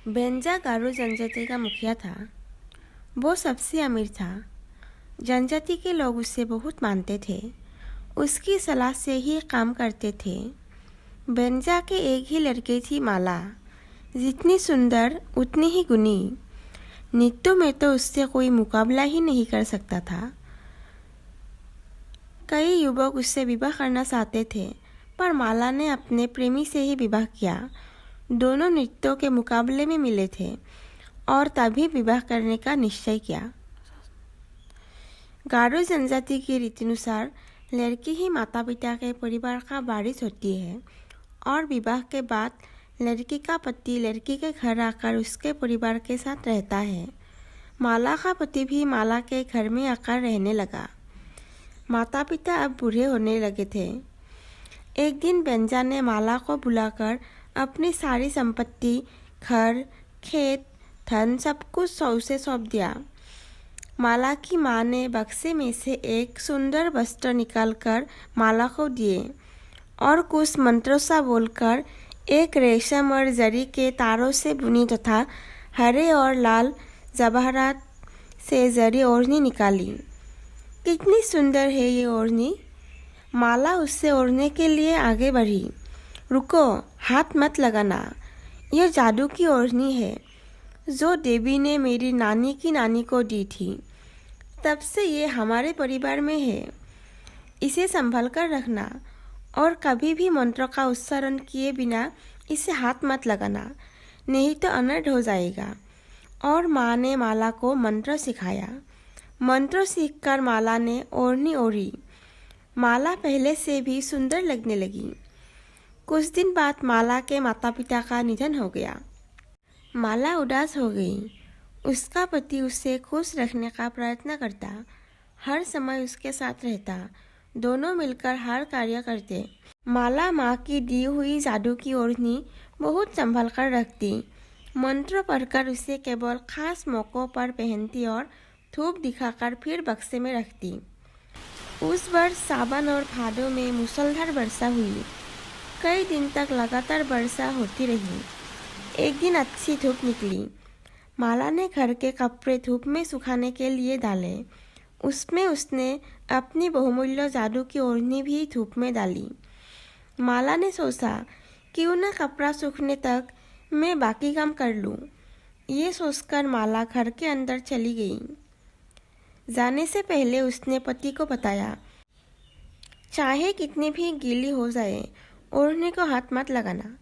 बेंजा गारो जनजाति का मुखिया था। वो सबसे अमीर था। जनजाति के लोग उसे बहुत मानते थे। उसकी सलाह से ही काम करते थे। बेंजा के एक ही लड़की थी, माला। जितनी सुंदर उतनी ही गुणी। नृत्य में तो उससे कोई मुकाबला ही नहीं कर सकता था। कई युवक उससे विवाह करना चाहते थे, पर माला ने अपने प्रेमी से ही विवाह किया। दोनों नृत्यों के मुकाबले में मिले थे और तभी विवाह करने का निश्चय किया। गारो जनजाति की रीतिनुसार लड़की ही माता पिता के परिवार का वारिस होती है और विवाह के बाद लड़की का पति लड़की के घर आकर उसके परिवार के साथ रहता है। माला का पति भी माला के घर में आकर रहने लगा। माता पिता अब बूढ़े होने लगे थे। एक दिन बेंजा ने माला को बुलाकर अपनी सारी संपत्ति, घर, खेत, धन सब कुछ उसे सौंप दिया। माला की माँ ने बक्से में से एक सुंदर वस्त्र निकालकर माला को दिए और कुछ मंत्रों सा बोलकर एक रेशम और जरी के तारों से बुनी तथा हरे और लाल जवाहरात से जरी ओढ़नी निकाली। कितनी सुंदर है ये ओढ़नी! माला उससे ओढ़ने के लिए आगे बढ़ी। रुको, हाथ मत लगाना। यह जादू की ओढ़नी है जो देवी ने मेरी नानी की नानी को दी थी। तब से ये हमारे परिवार में है। इसे संभाल कर रखना और कभी भी मंत्र का उच्चारण किए बिना इसे हाथ मत लगाना, नहीं तो अनर्थ हो जाएगा। और माँ ने माला को मंत्र सिखाया। मंत्र सीखकर माला ने ओढ़नी ओढ़ी। माला पहले से भी सुंदर लगने लगी। कुछ दिन बाद माला के माता पिता का निधन हो गया। माला उदास हो गई। उसका पति उसे खुश रखने का प्रयत्न करता, हर समय उसके साथ रहता। दोनों मिलकर हर कार्य करते। माला माँ की दी हुई जादू की ओढ़नी बहुत संभाल कर रखती। मंत्र पढ़कर उसे केवल खास मौक़ों पर पहनती और धूप दिखाकर फिर बक्से में रखती। उस वर्ष सावन और भादों में मूसलधार वर्षा हुई। कई दिन तक लगातार वर्षा होती रही। एक दिन अच्छी धूप निकली। माला ने घर के कपड़े धूप में सुखाने के लिए डाले। उसमें उसने अपनी बहुमूल्य जादू की ओढ़नी भी धूप में डाली। माला ने सोचा, क्यों न कपड़ा सूखने तक मैं बाकी काम कर लूँ। ये सोचकर माला घर के अंदर चली गई। जाने से पहले उसने पति को बताया, चाहे कितनी भी गीली हो जाए, ओढ़नी को हाथ मत लगाना।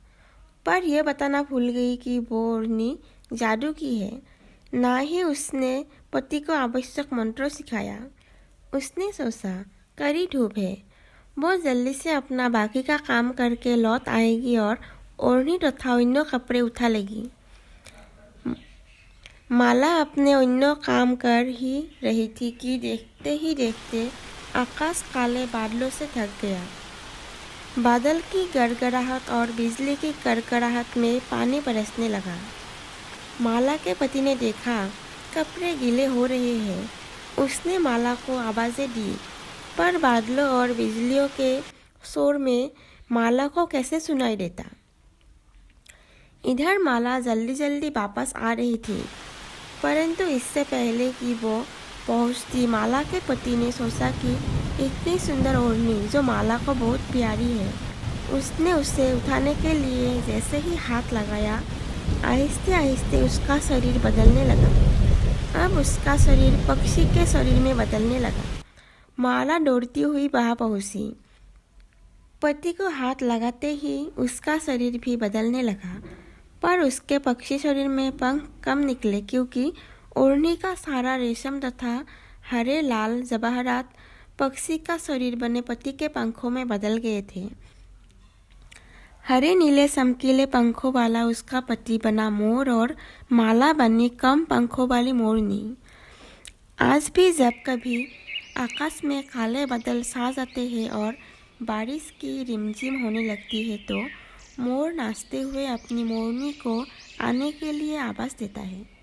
पर यह बताना भूल गई कि वो ओढ़नी जादू की है। ना ही उसने पति को आवश्यक मंत्र सिखाया। उसने सोचा, कड़ी धूप है, वो जल्दी से अपना बाकी का काम करके लौट आएगी और ओढ़नी तथा अन्य कपड़े उठा लेगी। माला अपने अन्य काम कर ही रही थी कि देखते ही देखते आकाश काले बादलों से ढक गया। बादल की गड़गड़ाहट और बिजली की कड़कड़ाहट में पानी बरसने लगा। माला के पति ने देखा कपड़े गीले हो रहे हैं। उसने माला को आवाज़ें दी, पर बादलों और बिजलियों के शोर में माला को कैसे सुनाई देता। इधर माला जल्दी जल्दी वापस आ रही थी, परंतु इससे पहले कि वो पहुंचती, माला के पति ने सोचा कि इतनी सुंदर ओढ़नी जो माला को बहुत प्यारी है, उसने उसे उठाने के लिए जैसे ही हाथ लगाया, आहिस्ते आहिस्ते उसका शरीर बदलने लगा। अब उसका शरीर पक्षी के शरीर में बदलने लगा। माला दौड़ती हुई वहाँ पहुँची। पति को हाथ लगाते ही उसका शरीर भी बदलने लगा, पर उसके पक्षी शरीर में पंख कम निकले क्योंकि ओढ़नी का सारा रेशम तथा हरे लाल जवाहरात पक्षी का शरीर बने पति के पंखों में बदल गए थे। हरे नीले चमकीले पंखों वाला उसका पति बना मोर और माला बनी कम पंखों वाली मोरनी। आज भी जब कभी आकाश में काले बादल छा जाते हैं और बारिश की रिमझिम होने लगती है, तो मोर नाचते हुए अपनी मोरनी को आने के लिए आवाज़ देता है।